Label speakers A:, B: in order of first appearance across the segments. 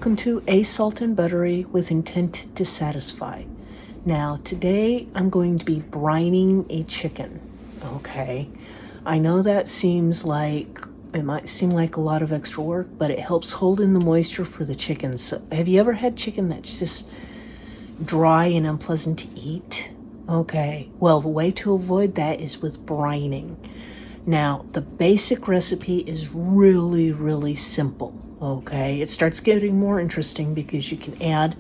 A: Welcome to A Salt and Buttery with intent to satisfy. Now, today I'm going to be brining a chicken, okay? I know that it might seem like a lot of extra work, but it helps hold in the moisture for the chicken. So, have you ever had chicken that's just dry and unpleasant to eat? Okay, well, the way to avoid that is with brining. Now, the basic recipe is really, really simple, okay? It starts getting more interesting because you can add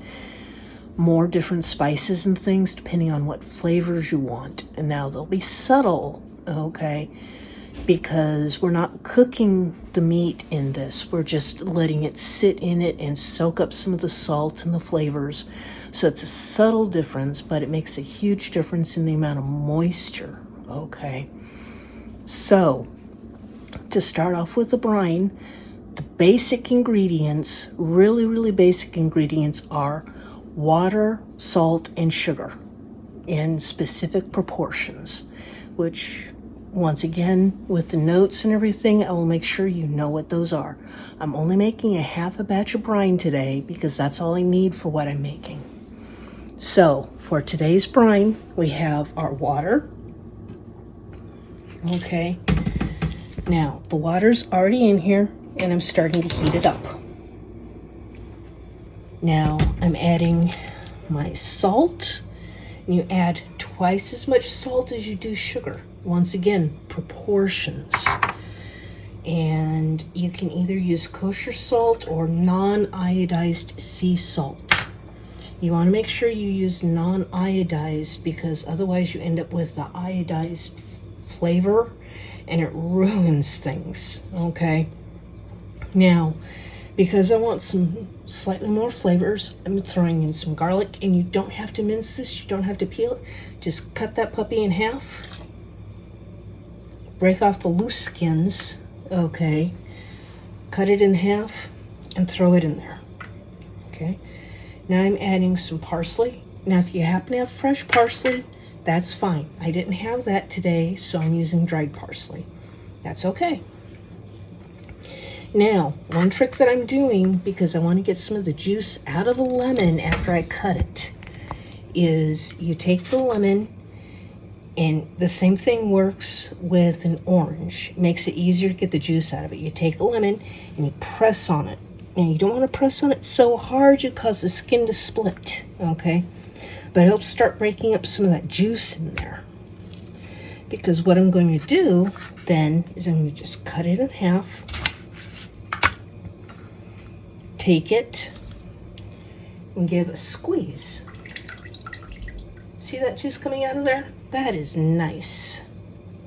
A: more different spices and things depending on what flavors you want. And now they'll be subtle, okay? Because we're not cooking the meat in this. We're just letting it sit in it and soak up some of the salt and the flavors. So it's a subtle difference, but it makes a huge difference in the amount of moisture, okay? So, to start off with the brine, the basic ingredients, really basic ingredients are water, salt, and sugar in specific proportions, which, once again, with the notes and everything, I will make sure you know what those are. I'm only making a half a batch of brine today because that's all I need for what I'm making. So, for today's brine, we have our water. Okay, now the water's already in here and I'm starting to heat it up. Now I'm adding my salt, and you add twice as much salt as you do sugar. Once again, proportions. And you can either use kosher salt or non-iodized sea salt. You want to make sure you use non-iodized because otherwise you end up with the iodized flavor and it ruins things, okay? Now, because I want some slightly more flavors, I'm throwing in some garlic, and you don't have to mince this, you don't have to peel it. Just cut that puppy in half, break off the loose skins, okay? Cut it in half and throw it in there, okay? Now I'm adding some parsley. Now, if you happen to have fresh parsley, that's fine. I didn't have that today, so I'm using dried parsley. That's okay. Now, one trick that I'm doing, because I want to get some of the juice out of the lemon after I cut it, is you take the lemon, and the same thing works with an orange. It makes it easier to get the juice out of it. You take the lemon and you press on it. And you don't want to press on it so hard you cause the skin to split, okay? But it helps start breaking up some of that juice in there. Because what I'm going to do then is I'm going to just cut it in half, take it, and give a squeeze. See that juice coming out of there? That is nice,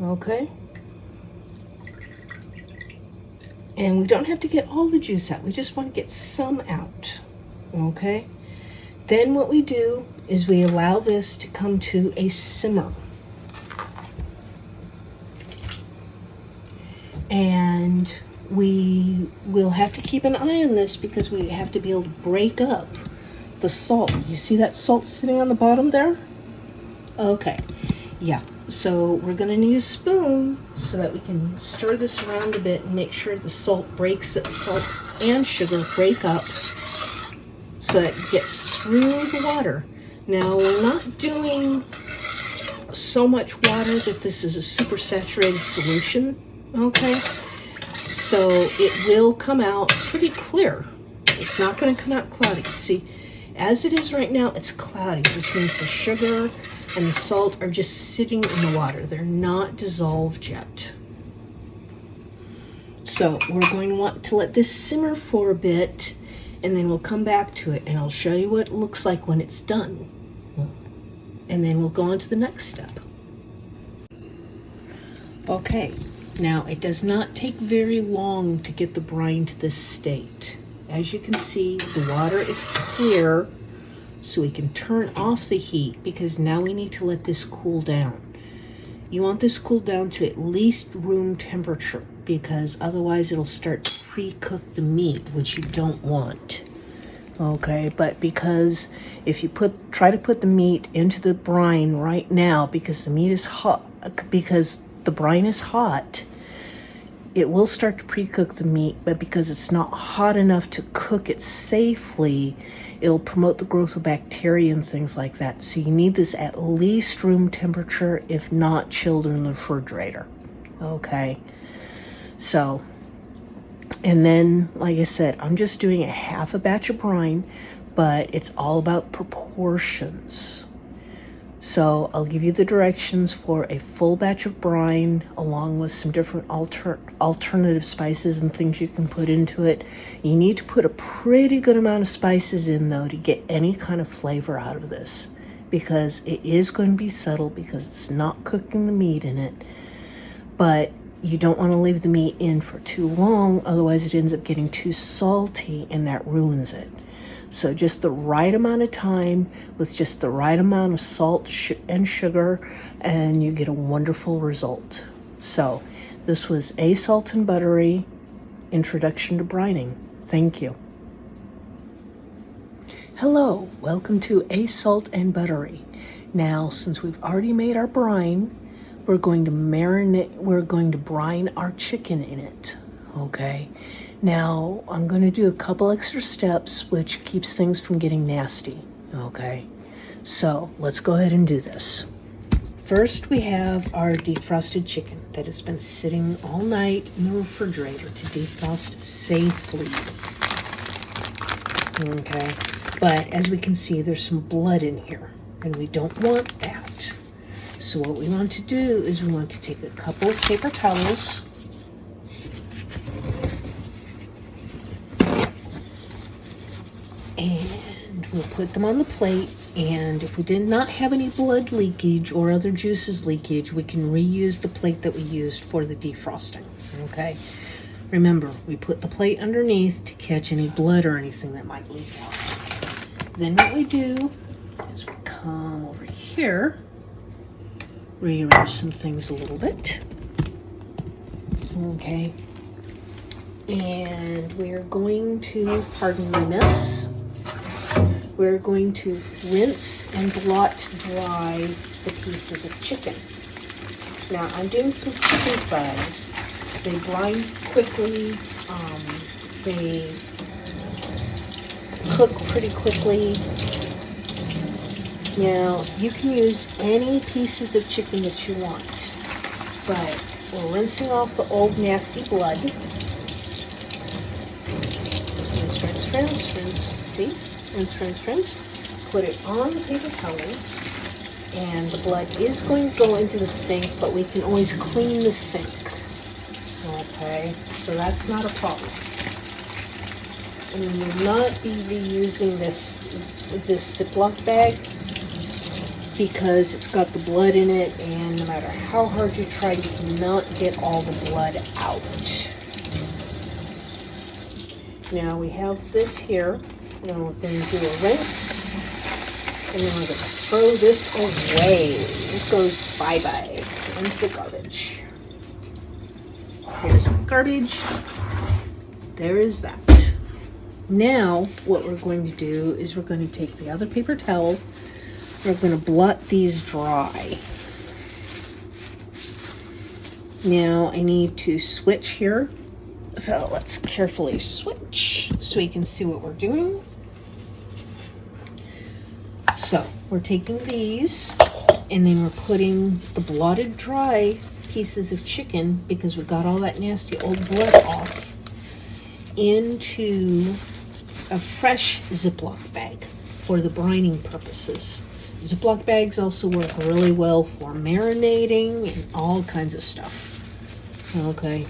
A: okay? And we don't have to get all the juice out. We just want to get some out, okay? Then what we do is we allow this to come to a simmer. And we will have to keep an eye on this because we have to be able to break up the salt. You see that salt sitting on the bottom there? Okay, yeah. So we're gonna need a spoon so that we can stir this around a bit and make sure the salt and sugar break up so that it gets through the water. Now, we're not doing so much water that this is a super saturated solution, okay? So it will come out pretty clear. It's not going to come out cloudy. See, as it is right now, it's cloudy, which means the sugar and the salt are just sitting in the water. They're not dissolved yet. So we're going to want to let this simmer for a bit, and then we'll come back to it, and I'll show you what it looks like when it's done. And then we'll go on to the next step. Okay, now it does not take very long to get the brine to this state. As you can see, the water is clear, so we can turn off the heat because now we need to let this cool down. You want this cooled down to at least room temperature because otherwise it'll start to pre-cook the meat, which you don't want. Okay, but because if you try to put the meat into the brine right now because the meat is hot, because the brine is hot, it will start to pre-cook the meat, but because it's not hot enough to cook it safely, it'll promote the growth of bacteria and things like that. So you need this at least room temperature, if not chilled in the refrigerator. Okay. So, and then, like I said, I'm just doing a half a batch of brine, but it's all about proportions. So I'll give you the directions for a full batch of brine along with some different alternative spices and things you can put into it. You need to put a pretty good amount of spices in, though, to get any kind of flavor out of this, because it is going to be subtle because it's not cooking the meat in it. But you don't want to leave the meat in for too long, otherwise it ends up getting too salty and that ruins it. So just the right amount of time with just the right amount of salt and sugar, and you get a wonderful result. So this was A Salt and Buttery Introduction to Brining. Thank you. Hello, welcome to A Salt and Buttery. Now, since we've already made our brine, we're going to brine our chicken in it. Okay. Now, I'm going to do a couple extra steps, which keeps things from getting nasty, okay? So, let's go ahead and do this. First, we have our defrosted chicken that has been sitting all night in the refrigerator to defrost safely, okay? But, as we can see, there's some blood in here, and we don't want that. So, what we want to do is we want to take a couple of paper towels, and we'll put them on the plate, and if we did not have any blood leakage or other juices leakage, we can reuse the plate that we used for the defrosting, okay? Remember, we put the plate underneath to catch any blood or anything that might leak out. Then what we do is we come over here, rearrange some things a little bit, okay? And we're going to, pardon my mess, we're going to rinse and blot dry the pieces of chicken. Now, I'm doing some chicken thighs. They brine quickly. They cook pretty quickly. Now, you can use any pieces of chicken that you want, but we're rinsing off the old nasty blood. Rinse, rinse, rinse. See? Rinse. Put it on the paper towels, and the blood is going to go into the sink, but we can always clean the sink. Okay, so that's not a problem. And we will not be reusing this Ziploc bag because it's got the blood in it, and no matter how hard you try, you cannot get all the blood out. Now we have this here. Now we're going to do a rinse, and then we're going to throw this away. It goes bye-bye into the garbage. Here's my garbage. There is that. Now, what we're going to do is we're going to take the other paper towel. We're going to blot these dry. Now, I need to switch here. So let's carefully switch so we can see what we're doing. So we're taking these, and then we're putting the blotted dry pieces of chicken, because we got all that nasty old blood off, into a fresh Ziploc bag for the brining purposes. Ziploc bags also work really well for marinating and all kinds of stuff. Okay.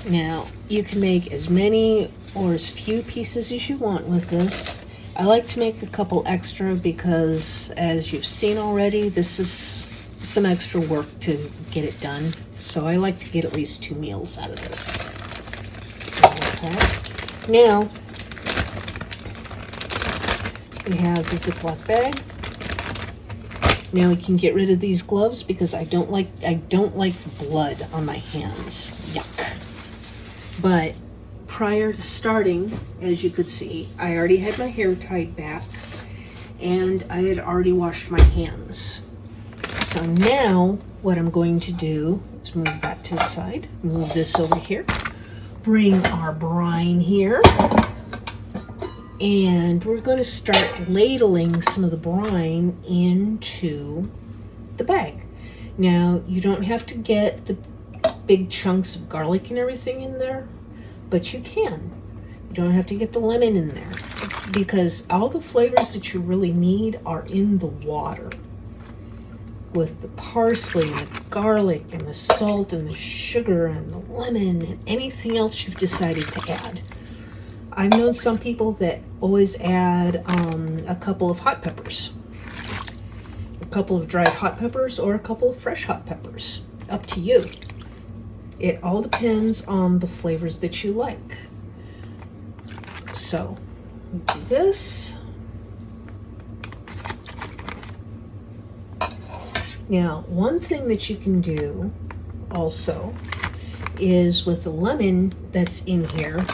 A: Now, you can make as many or as few pieces as you want with this. I like to make a couple extra because, as you've seen already, this is some extra work to get it done. So I like to get at least 2 meals out of this. Okay. Now, we have the Ziploc bag. Now we can get rid of these gloves because I don't like blood on my hands. Yuck. But prior to starting, as you could see, I already had my hair tied back, and I had already washed my hands. So now what I'm going to do is move that to the side, move this over here, bring our brine here, and we're going to start ladling some of the brine into the bag. Now, you don't have to get the big chunks of garlic and everything in there, but you can. You don't have to get the lemon in there, because all the flavors that you really need are in the water, with the parsley and the garlic and the salt and the sugar and the lemon and anything else you've decided to add. I've known some people that always add a couple of hot peppers, a couple of dried hot peppers, or a couple of fresh hot peppers. Up to you. It all depends on the flavors that you like. So, do this. Now, one thing that you can do also is with the lemon that's in here,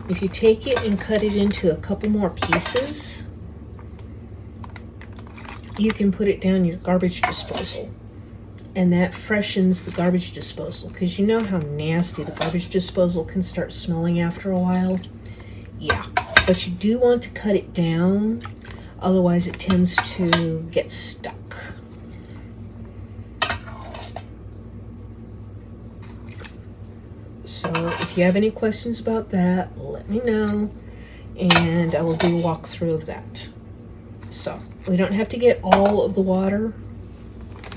A: if you take it and cut it into a couple more pieces, you can put it down your garbage disposal. And that freshens the garbage disposal, because you know how nasty the garbage disposal can start smelling after a while. Yeah, but you do want to cut it down, otherwise it tends to get stuck. So if you have any questions about that, let me know, and I will do a walkthrough of that. So we don't have to get all of the water,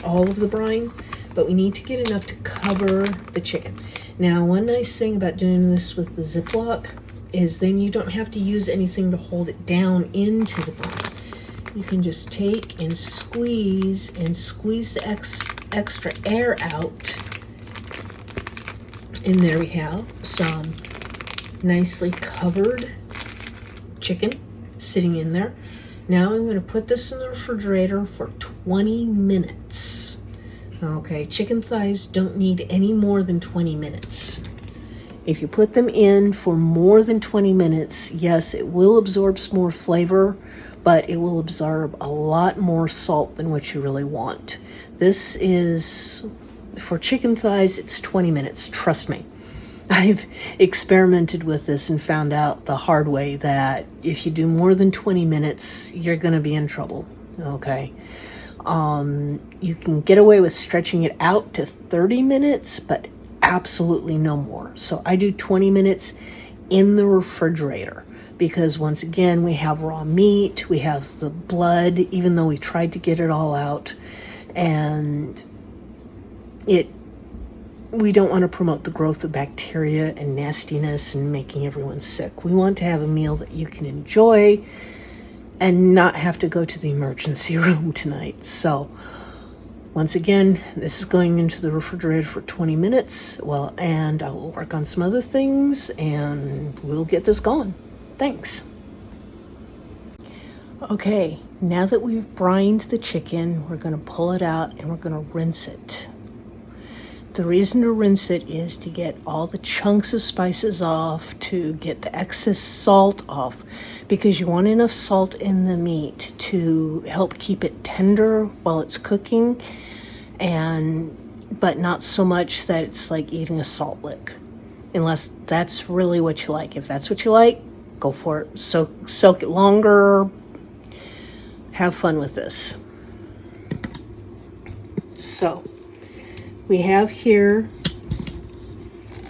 A: all of the brine, but we need to get enough to cover the chicken. Now, one nice thing about doing this with the Ziploc is then you don't have to use anything to hold it down into the brine. You can just take and squeeze the extra air out. And there we have some nicely covered chicken sitting in there. Now I'm going to put this in the refrigerator for 20 minutes. Okay, chicken thighs don't need any more than 20 minutes. If you put them in for more than 20 minutes, yes, it will absorb some more flavor, but it will absorb a lot more salt than what you really want. This is, for chicken thighs, it's 20 minutes, trust me. I've experimented with this and found out the hard way that if you do more than 20 minutes, you're going to be in trouble, okay? You can get away with stretching it out to 30 minutes, but absolutely no more. So I do 20 minutes in the refrigerator, because once again, we have raw meat, we have the blood, even though we tried to get it all out, and we don't want to promote the growth of bacteria and nastiness and making everyone sick. We want to have a meal that you can enjoy and not have to go to the emergency room tonight. So once again, this is going into the refrigerator for 20 minutes. Well, and I will work on some other things and we'll get this going. Thanks. Okay, now that we've brined the chicken, we're going to pull it out and we're going to rinse it. The reason to rinse it is to get all the chunks of spices off, to get the excess salt off, because you want enough salt in the meat to help keep it tender while it's cooking, but not so much that it's like eating a salt lick, unless that's really what you like. If that's what you like, go for it. Soak it longer. Have fun with this. So we have here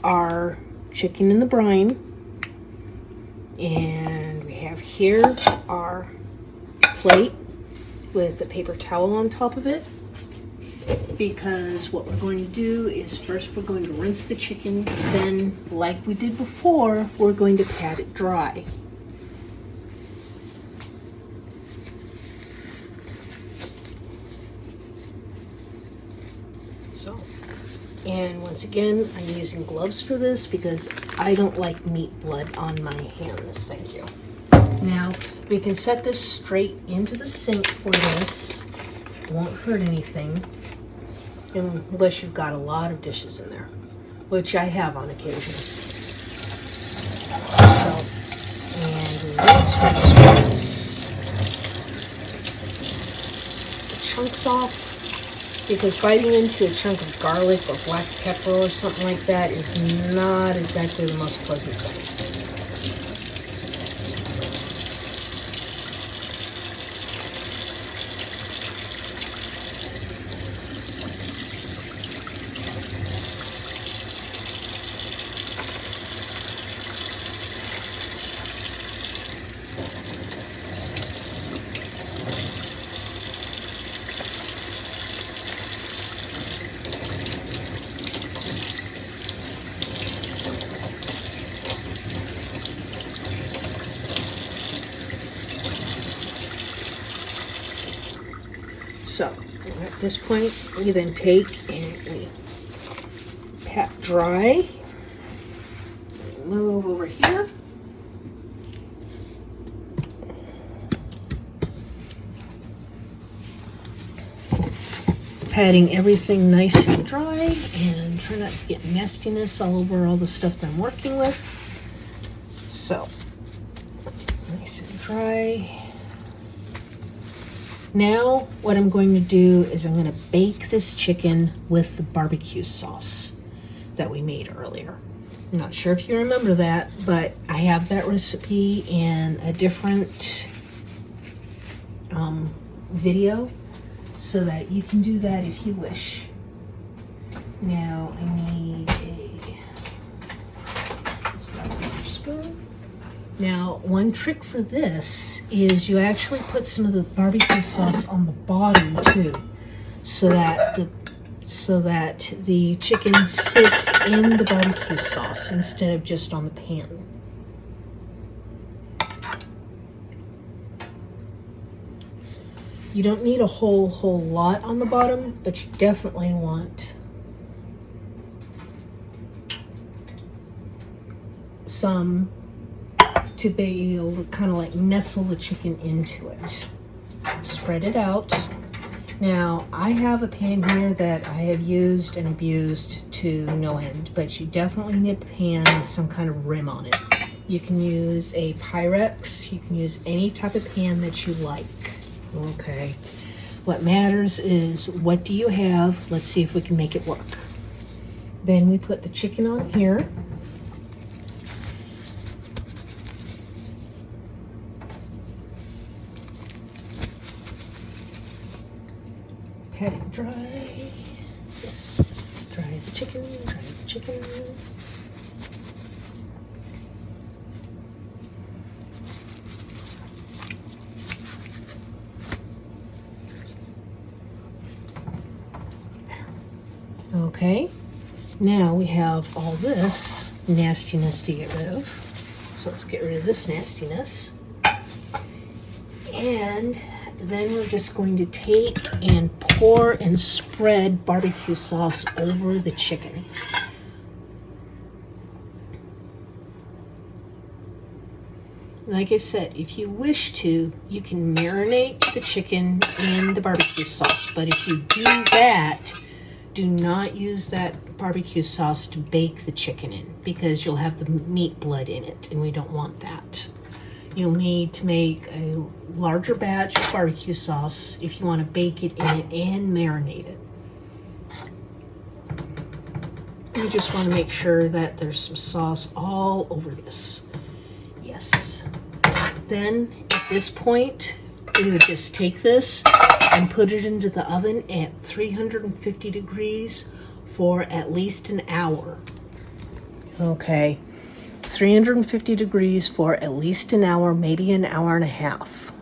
A: our chicken in the brine, and we have here our plate with a paper towel on top of it, because what we're going to do is first we're going to rinse the chicken, then like we did before, we're going to pat it dry. And once again, I'm using gloves for this because I don't like meat blood on my hands. Thank you. Now, we can set this straight into the sink for this. It won't hurt anything, unless you've got a lot of dishes in there, which I have on occasion. So, and rinse. cuts off, because biting into a chunk of garlic or black pepper or something like that is not exactly the most pleasant thing. So, at this point, we then take and we pat dry. Move over here. Patting everything nice and dry, and try not to get nastiness all over all the stuff that I'm working with. So, nice and dry. Now, what I'm going to do is I'm going to bake this chicken with the barbecue sauce that we made earlier. I'm not sure if you remember that, but I have that recipe in a different video, so that you can do that if you wish. Now, I need let's grab another spoon. Now, one trick for this is you actually put some of the barbecue sauce on the bottom too, so that the chicken sits in the barbecue sauce instead of just on the pan. You don't need a whole lot on the bottom, but you definitely want some to be able to kind of like nestle the chicken into it. Spread it out. Now, I have a pan here that I have used and abused to no end, but you definitely need a pan with some kind of rim on it. You can use a Pyrex, you can use any type of pan that you like. Okay, what matters is what do you have? Let's see if we can make it work. Then we put the chicken on here. Pat it dry. Yes, dry the chicken, dry the chicken. Okay, now we have all this nastiness to get rid of. So let's get rid of this nastiness. And then we're just going to take and pour and spread barbecue sauce over the chicken. Like I said, if you wish to, you can marinate the chicken in the barbecue sauce. But if you do that, do not use that barbecue sauce to bake the chicken in, because you'll have the meat blood in it, and we don't want that. You'll need to make a larger batch of barbecue sauce if you want to bake it in it and marinate it. You just want to make sure that there's some sauce all over this. Yes. Then, at this point, we would just take this and put it into the oven at 350 degrees for at least an hour. Okay, 350 degrees for at least an hour, maybe an hour and a half.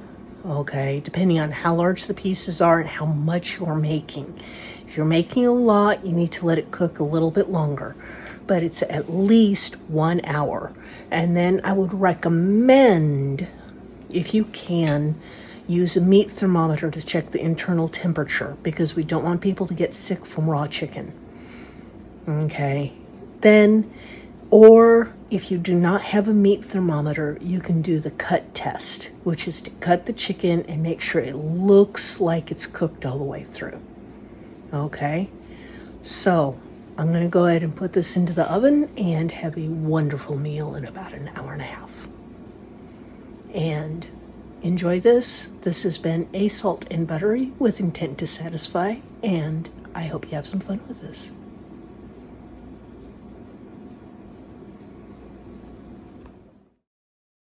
A: Okay, depending on how large the pieces are and how much you're making. If you're making a lot, you need to let it cook a little bit longer, but it's at least 1 hour. And then I would recommend, if you can, use a meat thermometer to check the internal temperature, because we don't want people to get sick from raw chicken. Okay, then, or if you do not have a meat thermometer, you can do the cut test, which is to cut the chicken and make sure it looks like it's cooked all the way through. Okay, so I'm going to go ahead and put this into the oven and have a wonderful meal in about an hour and a half. And enjoy this. This has been a salt and buttery with intent to satisfy, and I hope you have some fun with this.